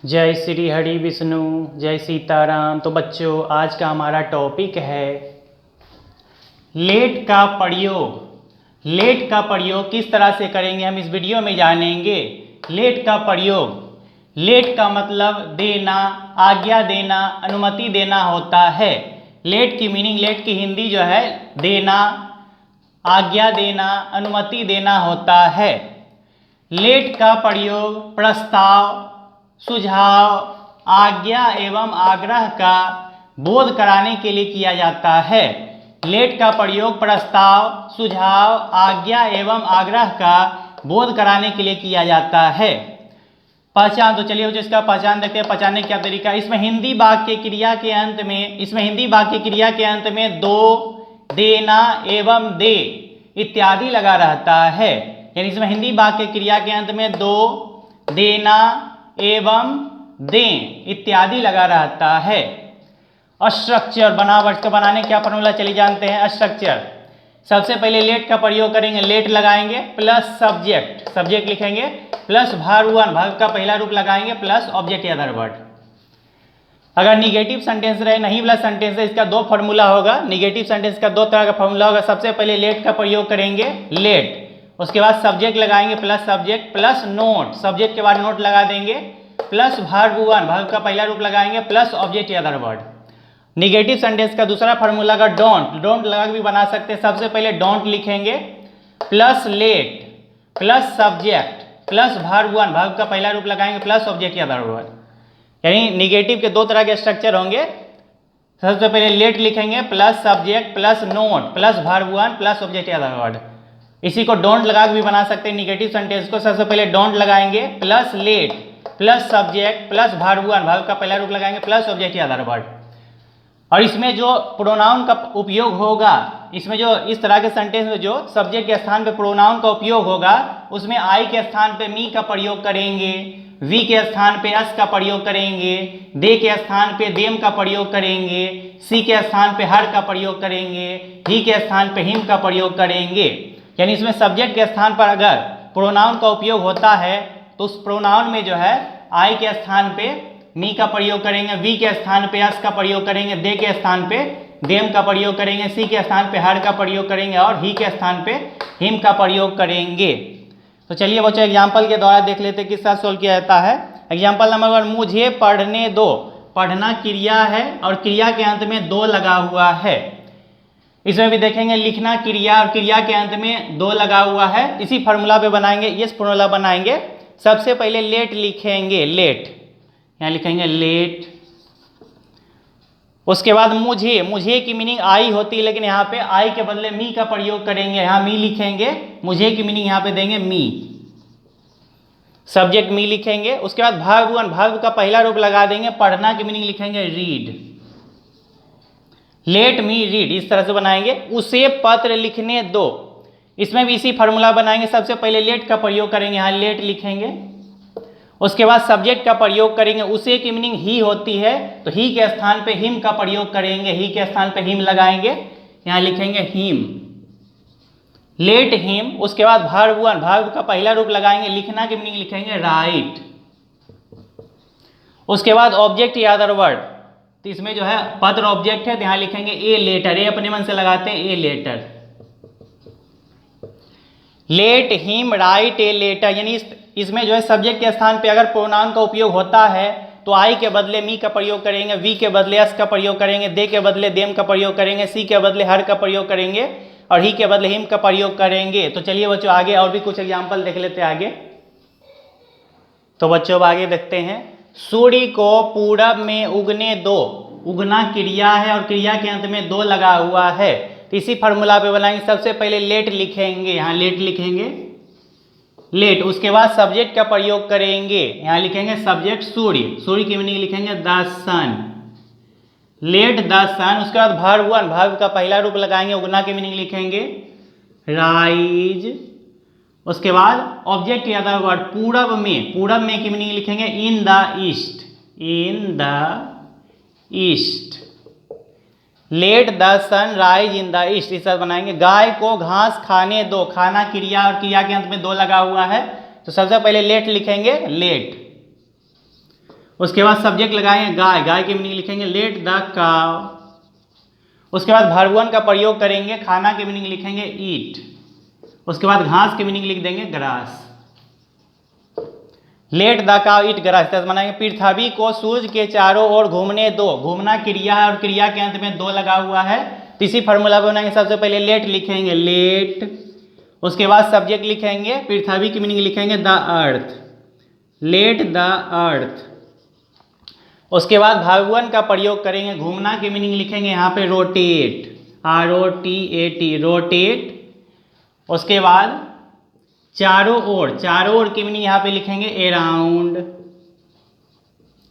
जय श्री हरि विष्णु, जय सीताराम। तो बच्चों, आज का हमारा टॉपिक है लेट का प्रयोग। लेट का प्रयोग किस तरह से करेंगे हम इस वीडियो में जानेंगे। लेट का प्रयोग, लेट का मतलब देना, आज्ञा देना, अनुमति देना होता है। लेट की मीनिंग, लेट की हिंदी जो है देना, आज्ञा देना, अनुमति देना होता है। लेट का प्रयोग प्रस्ताव, सुझाव, आज्ञा एवं आग्रह का बोध कराने के लिए किया जाता है। लेट का प्रयोग प्रस्ताव, सुझाव, आज्ञा एवं आग्रह का बोध कराने के लिए किया जाता है। पहचान, तो चलिए जो इसका पहचान देखते हैं। पहचानने का क्या तरीका। इसमें हिंदी वाक्य क्रिया के अंत में दो, देना एवं दे इत्यादि लगा रहता है। यानी इसमें हिंदी वाक्य क्रिया के अंत में दो, देना एवं दें इत्यादि लगा रहता है। स्ट्रक्चर, बनावट का बनाने क्या फॉर्मूला चलिए जानते हैं। स्ट्रक्चर, सबसे पहले लेट का प्रयोग करेंगे। लेट लगाएंगे प्लस सब्जेक्ट, सब्जेक्ट लिखेंगे प्लस वर्ब वन, वर्ब का पहला रूप लगाएंगे प्लस ऑब्जेक्ट या अदर वर्ड। अगर निगेटिव सेंटेंस रहे, नहीं वाला सेंटेंस है, इसका दो फॉर्मूला होगा। निगेटिव सेंटेंस का दो तरह का फॉर्मूला होगा। सबसे पहले लेट का प्रयोग करेंगे, लेट, उसके बाद सब्जेक्ट लगाएंगे plus subject plus note, subject के बाद नोट लगा देंगे प्लस वर्ब वन, वर्ब का पहला रूप लगाएंगे प्लस ऑब्जेक्ट या अदर वर्ड। निगेटिव सेंटेंस का दूसरा फॉर्मूला का डोंट, डोंट लगा के भी बना सकते हैं। सबसे पहले डोंट लिखेंगे plus late plus subject plus verb one, verb का पहला रूप लगाएंगे प्लस ऑब्जेक्ट या अदर वर्ड। यानी निगेटिव के दो तरह के स्ट्रक्चर होंगे। सबसे पहले लेट लिखेंगे plus subject plus note plus verb one plus object या अदर वर्ड। इसी को डोंट लगा के भी बना सकते हैं। निगेटिव सेंटेंस को सबसे पहले डोंट लगाएंगे plus late plus subject plus verb one, verb का पहला रूप लगाएंगे प्लस ऑब्जेक्ट या अदर वर्ड। और इसमें जो प्रोनाउन का उपयोग होगा, इसमें जो इस तरह के सेंटेंस में जो सब्जेक्ट के स्थान पे प्रोनाउन का उपयोग होगा, उसमें आई के स्थान पे मी का प्रयोग करेंगे, वी के स्थान पे अस का प्रयोग करेंगे, दे के स्थान पे देम का प्रयोग करेंगे, सी के स्थान पे हर का प्रयोग करेंगे, ही के स्थान पे हिम का प्रयोग करेंगे। यानी इसमें सब्जेक्ट के स्थान पर अगर प्रोनाउन का उपयोग होता है तो उस प्रोनाउन में जो है आई के स्थान पे मी का प्रयोग करेंगे, वी के स्थान पे अस का प्रयोग करेंगे, दे के स्थान पे देम का प्रयोग करेंगे, सी के स्थान पे हर का प्रयोग करेंगे और ही के स्थान पे हिम का प्रयोग करेंगे। तो चलिए बच्चों एग्जाम्पल के द्वारा देख लेते हैं किस तरह सोल्व किया जाता है। एग्जाम्पल नंबर 1, मुझे पढ़ने दो। पढ़ना क्रिया है और क्रिया के अंत में दो लगा हुआ है। इसमें भी देखेंगे लिखना क्रिया और क्रिया के अंत में दो लगा हुआ है। इसी फॉर्मूला पे बनाएंगे, ये फॉर्मूला बनाएंगे। सबसे पहले लेट लिखेंगे, लेट, यहाँ लिखेंगे लेट। उसके बाद मुझे, मुझे की मीनिंग आई होती है, लेकिन यहाँ पे आई के बदले मी का प्रयोग करेंगे, यहाँ मी लिखेंगे। मुझे की मीनिंग यहाँ पे देंगे मी, सब्जेक्ट मी लिखेंगे। उसके बाद वर्ब वन, वर्ब का पहला रूप लगा देंगे। पढ़ना की मीनिंग लिखेंगे रीड, लेट मी रीड, इस तरह से बनाएंगे। उसे पत्र लिखने दो, इसमें भी इसी फॉर्मूला बनाएंगे। सबसे पहले लेट का प्रयोग करेंगे, यहाँ लेट लिखेंगे। उसके बाद सब्जेक्ट का प्रयोग करेंगे, उसे की मीनिंग ही होती है, तो ही के स्थान पे हिम का प्रयोग करेंगे, ही के स्थान पे हिम लगाएंगे, यहाँ लिखेंगे हिम, लेट हिम। उसके बाद वर्ब वन, वर्ब का पहला रूप लगाएंगे, लिखना की मीनिंग लिखेंगे राइट। उसके बाद ऑब्जेक्ट या अदर वर्ड, तो इसमें जो है पत्र ऑब्जेक्ट है, तो यहाँ लिखेंगे ए लेटर, ए अपने मन से लगाते हैं a letter. Let him write a letter, यानी इसमें जो है सब्जेक्ट के स्थान पे अगर प्रोनाउन का उपयोग होता है तो आई के बदले मी का प्रयोग करेंगे, वी के बदले अस का प्रयोग करेंगे, दे के बदले देम का प्रयोग करेंगे, सी के बदले हर का प्रयोग करेंगे और ही के बदले हिम का प्रयोग करेंगे। तो चलिए बच्चों आगे और भी कुछ एग्जाम्पल देख लेते हैं आगे। तो बच्चों आगे देखते हैं। सूर्य को पूरब में उगने दो। उगना क्रिया है और क्रिया के अंत में दो लगा हुआ है। तो इसी फॉर्मूला पे बनाएंगे। सबसे पहले लेट लिखेंगे, यहाँ लेट लिखेंगे लेट। उसके बाद सब्जेक्ट का प्रयोग करेंगे, यहाँ लिखेंगे सब्जेक्ट सूर्य, सूर्य की मीनिंग लिखेंगे द सन, लेट द सन। उसके बाद वर्ब वन, वर्ब का पहला रूप लगाएंगे, उगना की मीनिंग लिखेंगे राइज। उसके बाद ऑब्जेक्ट या अदर वर्ड पूरब में, पूरब में की मीनिंग लिखेंगे in the east, in the east. Let the sun rise in the east, इस तरह बनाएंगे। गाय को घास खाने दो। खाना क्रिया और क्रिया के अंत में दो लगा हुआ है, तो सबसे पहले लेट लिखेंगे लेट। उसके बाद सब्जेक्ट लगाएंगे गाय, गाय की मीनिंग लिखेंगे लेट द काव। उसके बाद वर्ब वन का प्रयोग करेंगे, खाना की मीनिंग लिखेंगे ईट। उसके बाद घास की मीनिंग लिख देंगे ग्रास। लेट द काव ईट ग्रास बनाएंगे। पृथ्वी को सूर्य के चारों ओर घूमने दो, घूमना क्रिया है और क्रिया के अंत में दो लगा हुआ है, तो इसी फॉर्मूला को बनाएंगे। सबसे पहले लेट लिखेंगे लेट, उसके बाद सब्जेक्ट लिखेंगे, पृथ्वी की मीनिंग लिखेंगे द अर्थ, लेट द अर्थ। उसके बाद वर्ब वन का प्रयोग करेंगे, घूमना की मीनिंग लिखेंगे यहाँ पे रोटेट, ROTAT रोटेट। उसके बाद चारों ओर, चारों ओर की मीनिंग यहाँ पे लिखेंगे अराउंड,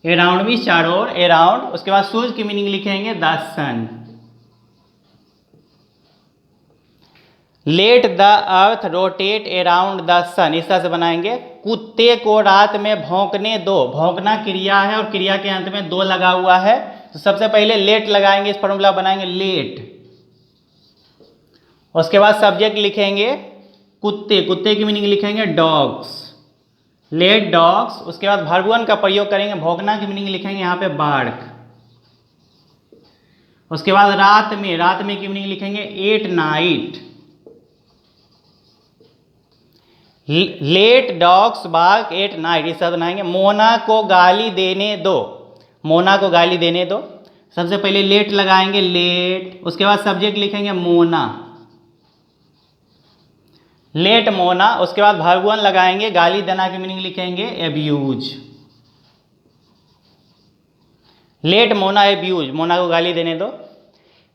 अराउंड भी चारों ओर, अराउंड। उसके बाद सूर्य की मीनिंग लिखेंगे the sun. Let the earth rotate around the sun, इस तरह से बनाएंगे। कुत्ते को रात में भौंकने दो, भौंकना क्रिया है और क्रिया के अंत में दो लगा हुआ है, तो सबसे पहले लेट लगाएंगे, इस फॉर्मूला बनाएंगे लेट। उसके बाद सब्जेक्ट लिखेंगे कुत्ते, कुत्ते की मीनिंग लिखेंगे डॉग्स, लेट डॉग्स। उसके बाद वर्ब वन का प्रयोग करेंगे, भौंकना की मीनिंग लिखेंगे यहाँ पे बार्क। उसके बाद रात में, रात में की मीनिंग लिखेंगे at night. Let dogs bark at night, इस तरह बनाएंगे। मोना को गाली देने दो, मोना को गाली देने दो। सबसे पहले लेट लगाएंगे लेट, उसके बाद सब्जेक्ट लिखेंगे मोना, लेट मोना। उसके बाद वर्ब वन लगाएंगे, गाली देना की मीनिंग लिखेंगे abuse, let Mona abuse, Mona को गाली देने दो।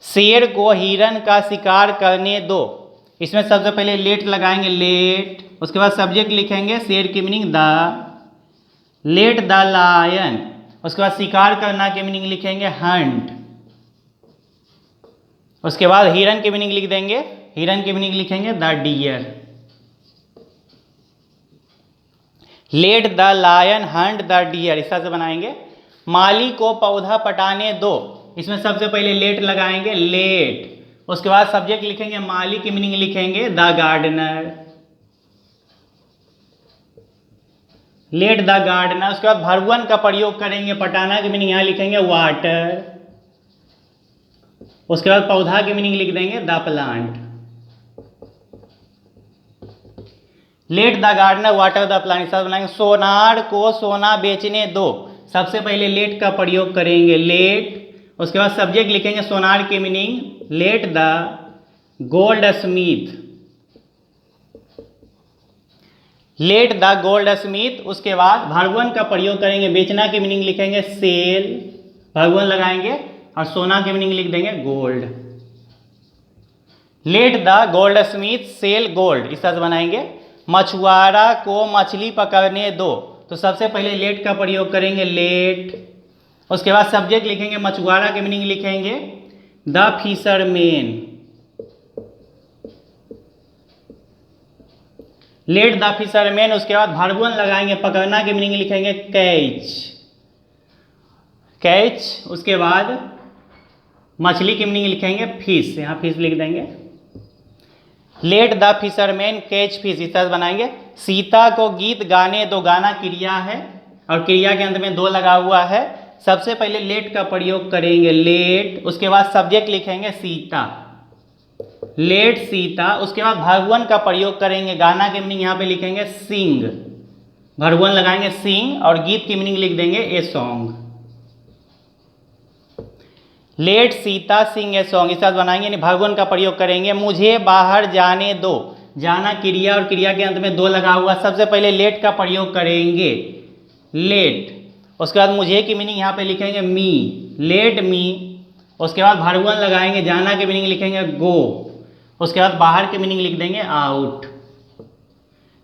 शेर को हिरन का शिकार करने दो, इसमें सबसे पहले लेट लगाएंगे लेट, उसके बाद सब्जेक्ट लिखेंगे शेर की meaning the, let the lion. उसके बाद शिकार करना की मीनिंग लिखेंगे हंट। उसके बाद हिरन की मीनिंग लिख देंगे, हिरन की मीनिंग लिखेंगे the deer. Let the lion hunt the deer, इस तरह से बनाएंगे। माली को पौधा पटाने दो, इसमें सबसे पहले लेट लगाएंगे लेट, उसके बाद सब्जेक्ट लिखेंगे माली की मीनिंग लिखेंगे the gardener, let the gardener. उसके बाद वर्ब वन का प्रयोग करेंगे, पटाना की मीनिंग यहाँ लिखेंगे वाटर। उसके बाद पौधा की मीनिंग लिख देंगे the plant, let the gardener water the plant, इस तरह बनाएंगे। सोनार को सोना बेचने दो, सबसे पहले लेट का प्रयोग करेंगे लेट, उसके बाद सब्जेक्ट लिखेंगे सोनार की meaning let the gold Smith, let the gold Smith. उसके बाद वर्ब वन का प्रयोग करेंगे, बेचना की मीनिंग लिखेंगे सेल, वर्ब वन लगाएंगे और सोना की मीनिंग लिख देंगे gold, let the gold Smith cell gold, इस तरह से बनाएंगे। मछुआरा को मछली पकड़ने दो, तो सबसे पहले लेट का प्रयोग करेंगे लेट, उसके बाद सब्जेक्ट लिखेंगे मछुआरा की मीनिंग लिखेंगे the fisherman, let the fisherman. उसके बाद वर्ब वन लगाएंगे, पकड़ना की मीनिंग लिखेंगे कैच, कैच। उसके बाद मछली की मीनिंग लिखेंगे फिश, यहाँ फिश लिख देंगे, let the fisherman catch fish, इस तरह बनाएंगे। सीता को गीत गाने दो, गाना क्रिया है और क्रिया के अंत में दो लगा हुआ है, सबसे पहले लेट का प्रयोग करेंगे लेट, उसके बाद सब्जेक्ट लिखेंगे सीता, लेट सीता। उसके बाद वर्ब वन का प्रयोग करेंगे, गाना की मीनिंग यहाँ पे लिखेंगे सिंग, वर्ब वन लगाएंगे सिंग और गीत की मीनिंग लिख देंगे a song, let Sita sing a song, इस तरह बनाएंगे। यानी वर्ब वन का प्रयोग करेंगे, मुझे बाहर जाने दो, जाना क्रिया और क्रिया के अंत में दो लगा हुआ, सबसे पहले लेट का प्रयोग करेंगे लेट, उसके बाद मुझे की मीनिंग यहाँ पे लिखेंगे मी, लेट मी। उसके बाद वर्ब वन लगाएंगे, जाना की मीनिंग लिखेंगे गो, उसके बाद बाहर की मीनिंग लिख देंगे out,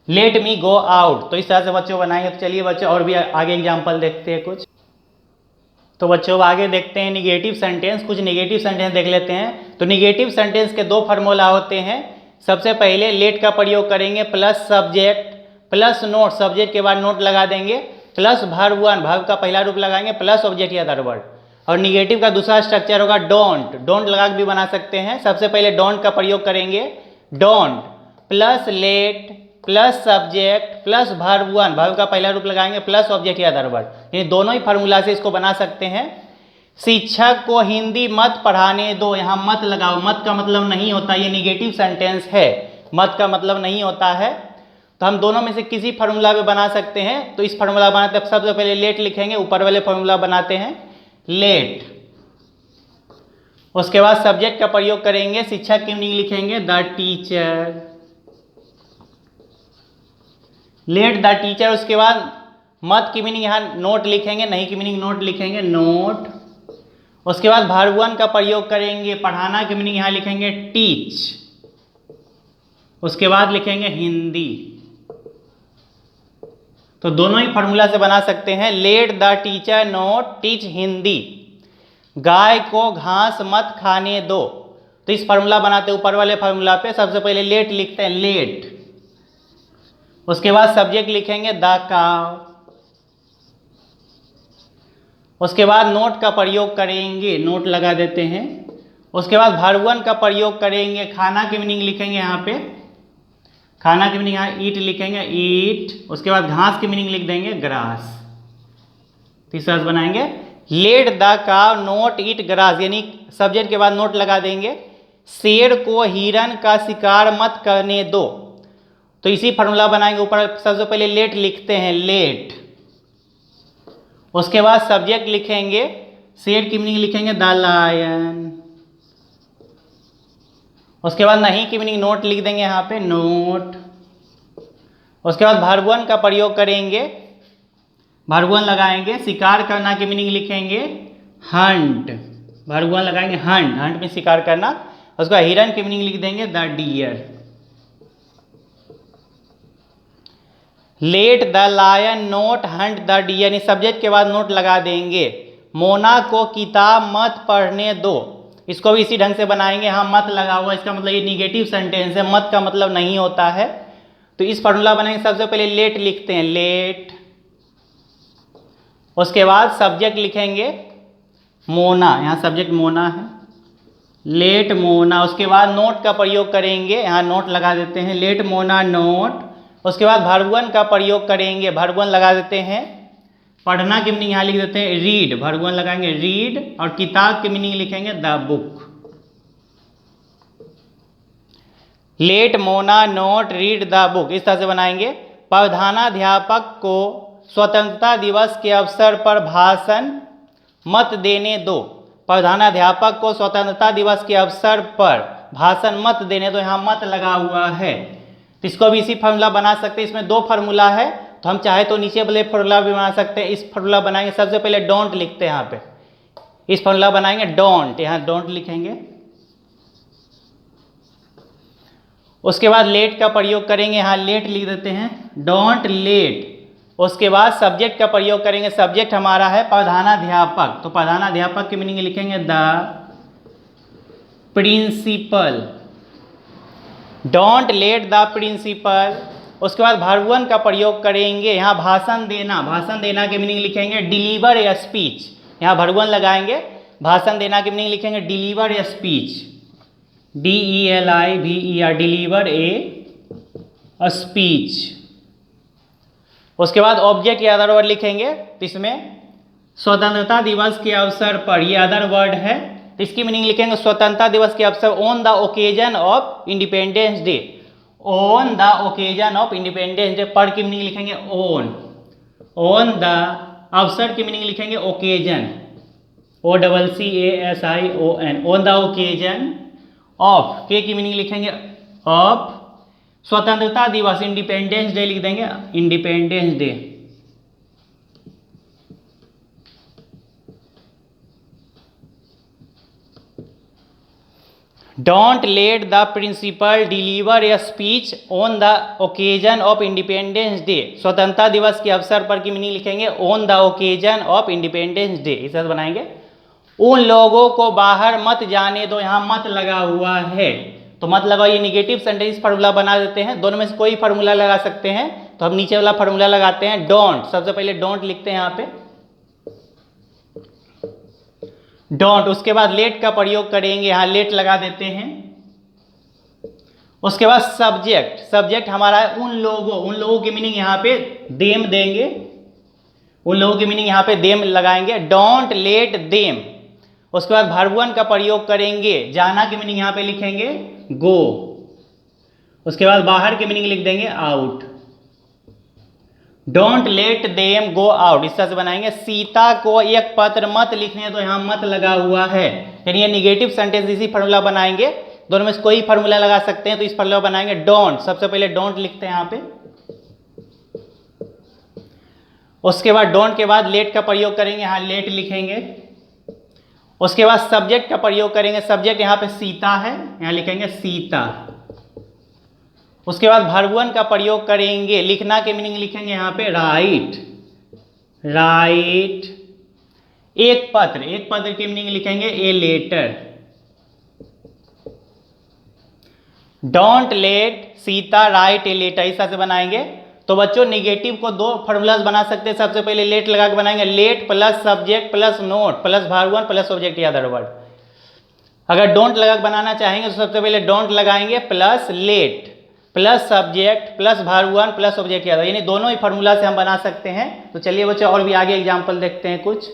let me go out. तो इस तरह से बच्चों बनाएंगे। तो चलिए बच्चों और भी आगे एग्जाम्पल देखते हैं कुछ। तो बच्चों आगे देखते हैं निगेटिव सेंटेंस, कुछ निगेटिव सेंटेंस देख लेते हैं। तो निगेटिव सेंटेंस के दो फार्मूला होते हैं। सबसे पहले लेट का प्रयोग करेंगे plus subject plus note, subject के बाद नोट लगा देंगे, प्लस वर्ब वन, वर्ब का पहला रूप लगाएंगे प्लस ऑब्जेक्ट या अदर वर्ड। और निगेटिव का दूसरा स्ट्रक्चर होगा डोंट, डोंट लगा के भी बना सकते हैं। सबसे पहले डोंट का प्रयोग करेंगे, don't plus late plus subject plus verb one, verb का पहला रूप लगाएंगे प्लस ऑब्जेक्ट या अदर वर्ड, ये दोनों ही फार्मूला से इसको बना सकते हैं। शिक्षक को हिंदी मत पढ़ाने दो, यहाँ मत लगाओ, मत का मतलब नहीं होता, ये निगेटिव सेंटेंस है, मत का मतलब नहीं होता है। तो हम दोनों में से किसी फार्मूला में बना सकते हैं। तो इस फार्मूला बनाते हैं, सबसे पहले लेट लिखेंगे, ऊपर वाले फार्मूला बनाते हैं लेट। उसके बाद सब्जेक्ट का प्रयोग करेंगे, शिक्षक की मीनिंग लिखेंगे the teacher, late the teacher. उसके बाद मत की मीनिंग यहाँ नोट लिखेंगे, नहीं की मीनिंग नोट लिखेंगे नोट। उसके बाद वर्ब वन का प्रयोग करेंगे, पढ़ाना की मीनिंग यहाँ लिखेंगे टीच। उसके बाद लिखेंगे हिंदी। तो दोनों ही फार्मूला से बना सकते हैं, let the teacher not teach Hindi. गाय को घास मत खाने दो, तो इस फार्मूला बनाते ऊपर वाले फार्मूला पे सबसे पहले लेट लिखते हैं लेट। उसके बाद सब्जेक्ट लिखेंगे द काव। उसके बाद नोट का प्रयोग करेंगे, नोट लगा देते हैं। उसके बाद वर्ब वन का प्रयोग करेंगे, खाना की मीनिंग लिखेंगे यहाँ पे, खाना की मीनिंग यहाँ ईट लिखेंगे ईट। उसके बाद घास की मीनिंग लिख देंगे ग्रास। तीसरा बनाएंगे लेट द काव नोट ईट ग्रास, यानी सब्जेक्ट के बाद नोट लगा देंगे। शेर को हिरन का शिकार मत करने दो, तो इसी फार्मूला बनाएंगे, ऊपर सबसे पहले लेट लिखते हैं लेट। उसके बाद सब्जेक्ट लिखेंगे, शेर की मीनिंग लिखेंगे द लायन। उसके बाद नहीं की मीनिंग नोट लिख देंगे यहाँ पे नोट। उसके बाद वर्ब वन का प्रयोग करेंगे, वर्ब वन लगाएंगे, शिकार करना की मीनिंग लिखेंगे हंट, वर्ब वन लगाएंगे हंट, हंट में शिकार करना। उसके बाद हिरन की मीनिंग लिख देंगे the deer. Let the lion not hunt the deer, यानी सब्जेक्ट के बाद नोट लगा देंगे। मोना को किताब मत पढ़ने दो, इसको भी इसी ढंग से बनाएंगे, हाँ मत लगा हुआ, इसका मतलब ये निगेटिव सेंटेंस है, मत का मतलब नहीं होता है। तो इस फार्मूला बनाएंगे, सबसे पहले लेट लिखते हैं लेट। उसके बाद सब्जेक्ट लिखेंगे मोना, यहाँ सब्जेक्ट मोना है लेट मोना। उसके बाद नोट का प्रयोग करेंगे, यहाँ नोट लगा देते हैं लेट मोना नोट। उसके बाद वर्ब वन का प्रयोग करेंगे, वर्ब वन लगा देते हैं। पढ़ना की मीनिंग यहाँ लिख देते हैं रीड, वर्ब वन लगाएंगे रीड। और किताब की मीनिंग लिखेंगे the book. Let Mona not read the book, इस तरह से बनाएंगे। प्रधानाध्यापक को स्वतंत्रता दिवस के अवसर पर भाषण मत देने दो, प्रधानाध्यापक को स्वतंत्रता दिवस के अवसर पर भाषण मत देने दो, यहाँ मत लगा हुआ है। तो इसको भी इसी फार्मूला बना सकते हैं, इसमें दो फार्मूला है, तो हम चाहे तो नीचे वाले फार्मूला भी बना सकते हैं। इस फार्मूला बनाएंगे, सबसे पहले डोंट लिखते हैं यहाँ पे, इस फार्मूला बनाएंगे डोंट, यहाँ डोंट लिखेंगे। उसके बाद लेट का प्रयोग करेंगे, यहाँ लेट लिख देते हैं डोंट लेट। उसके बाद सब्जेक्ट का प्रयोग करेंगे, सब्जेक्ट हमारा है प्रधानाध्यापक, तो प्रधानाध्यापक की मीनिंग लिखेंगे the principal, don't let the principal. उसके बाद वर्ब वन का प्रयोग करेंगे, यहाँ भाषण देना, भाषण देना की मीनिंग लिखेंगे डिलीवर ए स्पीच, यहाँ वर्ब वन लगाएंगे। भाषण देना की मीनिंग लिखेंगे deliver a speech, DELIVER, deliver a speech. उसके बाद ऑब्जेक्ट या अदर वर्ड लिखेंगे, तो इसमें स्वतंत्रता दिवस के अवसर पर, ये अदर वर्ड है, तो इसकी मीनिंग लिखेंगे स्वतंत्रता दिवस के अवसर, on the occasion of Independence day, on the occasion of Independence day. पर की मीनिंग लिखेंगे ऑन, ऑन द, अवसर की मीनिंग लिखेंगे occasion, OCCASION, on the occasion of, के की मीनिंग लिखेंगे ऑफ, स्वतंत्रता दिवस इंडिपेंडेंस डे लिख देंगे Independence Day. Don't let the principal deliver a speech on the occasion of Independence Day, स्वतंत्रता दिवस के अवसर पर की मीनिंग लिखेंगे on the occasion of Independence Day, इसे बनाएंगे। उन लोगों को बाहर मत जाने दो, यहाँ मत लगा हुआ है, तो मत लगाओ, ये निगेटिव सेंटेंस फार्मूला बना देते हैं, दोनों में से कोई फार्मूला लगा सकते हैं। तो हम नीचे वाला फार्मूला लगाते हैं डोंट, सबसे पहले डोंट लिखते हैं यहाँ पे डोंट। उसके बाद लेट का प्रयोग करेंगे, यहाँ लेट लगा देते हैं। उसके बाद सब्जेक्ट, सब्जेक्ट हमारा है उन लोगों की मीनिंग यहाँ पे देम देंगे, उन लोगों की मीनिंग यहाँ पे देम लगाएंगे, डोंट लेट देम। उसके बाद वर्ब वन का प्रयोग करेंगे, जाना की मीनिंग यहाँ पे लिखेंगे गो। उसके बाद बाहर की मीनिंग लिख देंगे out, don't let them go out. इस तरह से बनाएंगे। सीता को एक पत्र मत लिखने, तो यहाँ मत लगा हुआ है, यानी ये निगेटिव सेंटेंस इसी फॉर्मूला बनाएंगे, दोनों में से कोई फॉर्मूला लगा सकते हैं, तो इस फॉर्मूला बनाएंगे डोंट। सबसे पहले डोंट लिखते हैं यहाँ पे, उसके बाद डोंट के बाद लेट का प्रयोग करेंगे, यहाँ लेट लिखेंगे। उसके बाद सब्जेक्ट का प्रयोग करेंगे, सब्जेक्ट यहाँ पे सीता है, यहाँ लिखेंगे सीता। उसके बाद वर्ब वन का प्रयोग करेंगे, लिखना के मीनिंग लिखेंगे यहाँ पे राइट, राइट। एक पत्र, एक पत्र की मीनिंग लिखेंगे a letter. Don't let Sita write a letter, इस तरह से बनाएंगे। तो बच्चों निगेटिव को दो फॉर्मूलाज बना सकते हैं। सबसे पहले लेट लगा के बनाएंगे, late plus subject plus note plus verb one plus object या अदर वर्ड। अगर डोंट लगा के बनाना चाहेंगे तो सबसे पहले डोंट लगाएंगे plus late plus subject plus verb one plus object या अदर, यानी दोनों ही फॉर्मूला से हम बना सकते हैं। तो चलिए बच्चों और भी आगे एग्जाम्पल देखते हैं कुछ।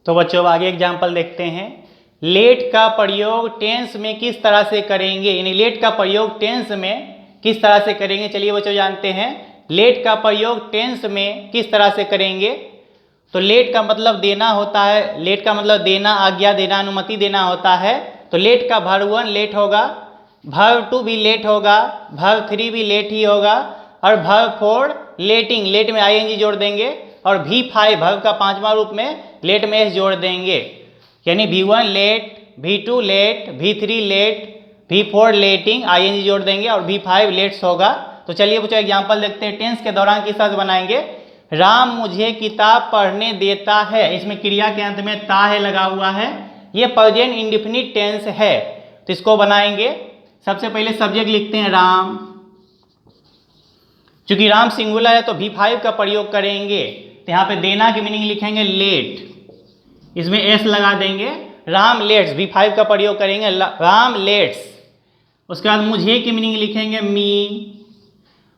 तो बच्चों अब आगे एग्जाम्पल देखते हैं। लेट का प्रयोग टेंस में किस तरह से करेंगे, यानी लेट का प्रयोग टेंस में किस तरह से करेंगे, चलिए बच्चों जानते हैं। लेट का प्रयोग टेंस में किस तरह से करेंगे, तो लेट का मतलब देना होता है, लेट का मतलब देना, आज्ञा देना, अनुमति देना होता है। तो लेट का वर्ब वन लेट होगा, वर्ब टू भी लेट होगा, वर्ब थ्री भी लेट ही होगा, और वर्ब फोर लेटिंग, लेट में आईएनजी जोड़ देंगे, और V5 वर्ब का पांचवा रूप में लेट में एस जोड़ देंगे, यानी V1 let, V2 let, V3 let, V4 letting, ING जोड़ देंगे, और V5 लेट्स होगा। तो चलिए बच्चों एग्जांपल देखते हैं। टेंस के दौरान किस तरह से बनाएंगे। राम मुझे किताब पढ़ने देता है, इसमें क्रिया के अंत में ता है लगा हुआ है, ये प्रेजेंट इंडेफिनिट टेंस है। तो इसको बनाएंगे। सबसे पहले सब्जेक्ट लिखते हैं राम, चूंकि राम सिंगुलर है तो V5 का प्रयोग करेंगे, तो यहाँ पे देना की मीनिंग लिखेंगे लेट, इसमें एस लगा देंगे। राम लेट्स, V5 का प्रयोग करेंगे राम लेट्स। उसके बाद मुझे की मीनिंग लिखेंगे मी।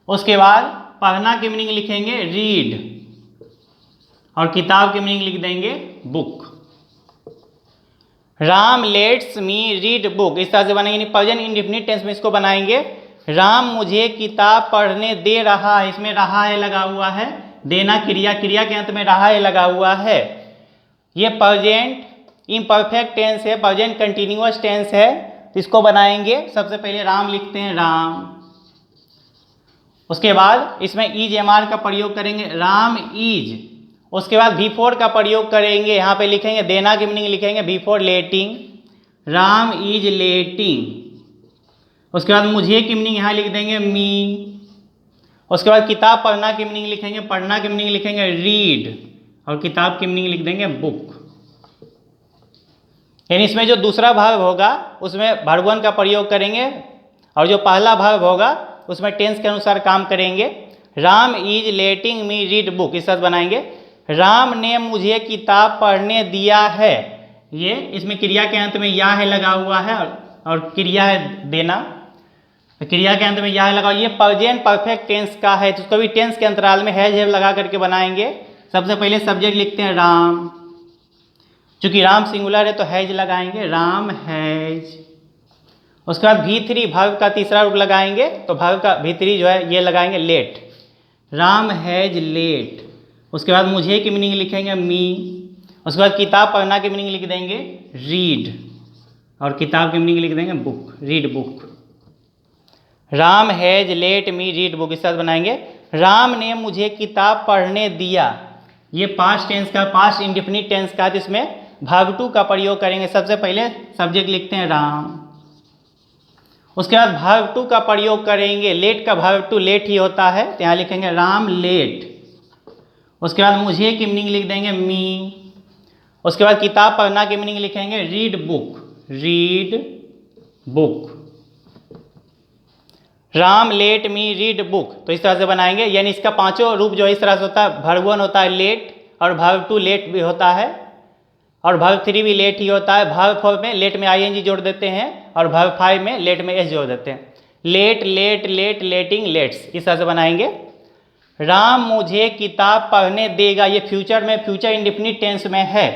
उसके बाद पढ़ना की मीनिंग लिखेंगे रीड, और किताब की मीनिंग लिख देंगे book. Ram let's me read book, इस तरह से बनेंगे। प्रेजेंट इंडेफिनिट टेंस में इसको बनाएंगे। राम मुझे किताब पढ़ने दे रहा है, इसमें रहा है लगा हुआ है, देना क्रिया, क्रिया के अंत में रहा है लगा हुआ है। ये प्रेजेंट इम्परफेक्ट टेंस है, प्रेजेंट कंटिन्यूअस टेंस है। तो इसको बनाएंगे। सबसे पहले राम लिखते हैं राम, उसके बाद इसमें इज एमआर का प्रयोग करेंगे, राम इज। उसके बाद V4 का प्रयोग करेंगे, यहाँ पे लिखेंगे देना की मीनिंग लिखेंगे V4 letting, Ram is letting. उसके बाद मुझे की मीनिंग यहाँ लिख देंगे मी। उसके बाद किताब पढ़ना की मीनिंग लिखेंगे, पढ़ना की मीनिंग लिखेंगे रीड, और किताब की मीनिंग लिख देंगे बुक। यानी इसमें जो दूसरा भाग होगा उसमें वर्ब वन का प्रयोग करेंगे, और जो पहला भाग होगा उसमें टेंस के अनुसार काम करेंगे। Ram is letting me read book, इस तरह बनाएंगे। राम ने मुझे किताब पढ़ने दिया है, ये इसमें क्रिया के अंत में या है लगा हुआ है, और क्रिया है देना, तो क्रिया के अंत में या है लगा। ये प्रेजेंट परफेक्ट टेंस का है, तो उसको भी टेंस के अंतराल में हैज हैव लगा करके बनाएंगे। सबसे पहले सब्जेक्ट लिखते हैं राम, चूंकि राम सिंगुलर है तो हैज लगाएंगे, राम हैज। उसके बाद V3 वर्ब का तीसरा रूप लगाएंगे, तो वर्ब का V3 जो है ये लगाएंगे लेट, राम हैज लेट। उसके बाद मुझे की मीनिंग लिखेंगे मी। उसके बाद किताब पढ़ना की मीनिंग लिख देंगे रीड, और किताब की मीनिंग लिख देंगे book, read book. Ram has let me read book, इस तरह बनाएंगे। राम ने मुझे किताब पढ़ने दिया, ये पास्ट टेंस का, पास्ट इंडेफिनिट टेंस का, जिसमें वर्ब टू का प्रयोग करेंगे। सबसे पहले सब्जेक्ट लिखते हैं राम, उसके बाद वर्ब टू का प्रयोग करेंगे। लेट का वर्ब टू लेट ही होता है, तो यहाँ लिखेंगे राम लेट। उसके बाद मुझे की मीनिंग लिख देंगे मी। उसके बाद किताब पढ़ना की मीनिंग लिखेंगे read book, read book. Ram let me read book, तो इस तरह से बनाएंगे। यानी इसका पांचों रूप जो इस तरह से होता है, वर्ब वन होता है लेट, और वर्ब टू लेट भी होता है, और वर्ब 3 भी लेट ही होता है। वर्ब 4 में लेट में आईएनजी जोड़ देते हैं और वर्ब 5 में लेट में एस जोड़ देते हैं। Let, let, let, letting, lets, इस तरह से बनाएंगे। राम मुझे किताब पढ़ने देगा, ये फ्यूचर में, फ्यूचर इंडेफिनिट टेंस में है,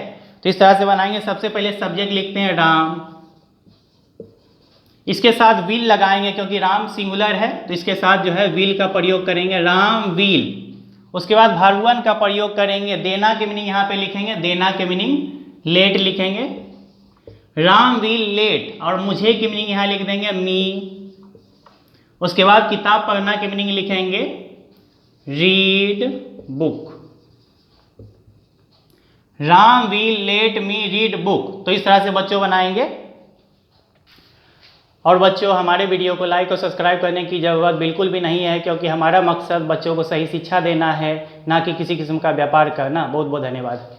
तो इस तरह से बनाएंगे। सबसे पहले सब्जेक्ट लिखते हैं राम, इसके साथ विल लगाएंगे क्योंकि राम सिंगुलर है, तो इसके साथ जो है विल का प्रयोग करेंगे, राम विल। उसके बाद वर्ब 1 का प्रयोग करेंगे, देना के मीनिंग यहाँ पे लिखेंगे, देना के मीनिंग लेट लिखेंगे, राम विल लेट, और मुझे की मीनिंग यहाँ लिख देंगे मी। उसके बाद किताब पढ़ना के मीनिंग लिखेंगे read book, Ram will let me read book. तो इस तरह से बच्चों बनाएंगे। और बच्चों हमारे वीडियो को लाइक और सब्सक्राइब करने की ज़रूरत बिल्कुल भी नहीं है, क्योंकि हमारा मकसद बच्चों को सही शिक्षा देना है, ना कि किसी किस्म का व्यापार करना। बहुत बहुत धन्यवाद।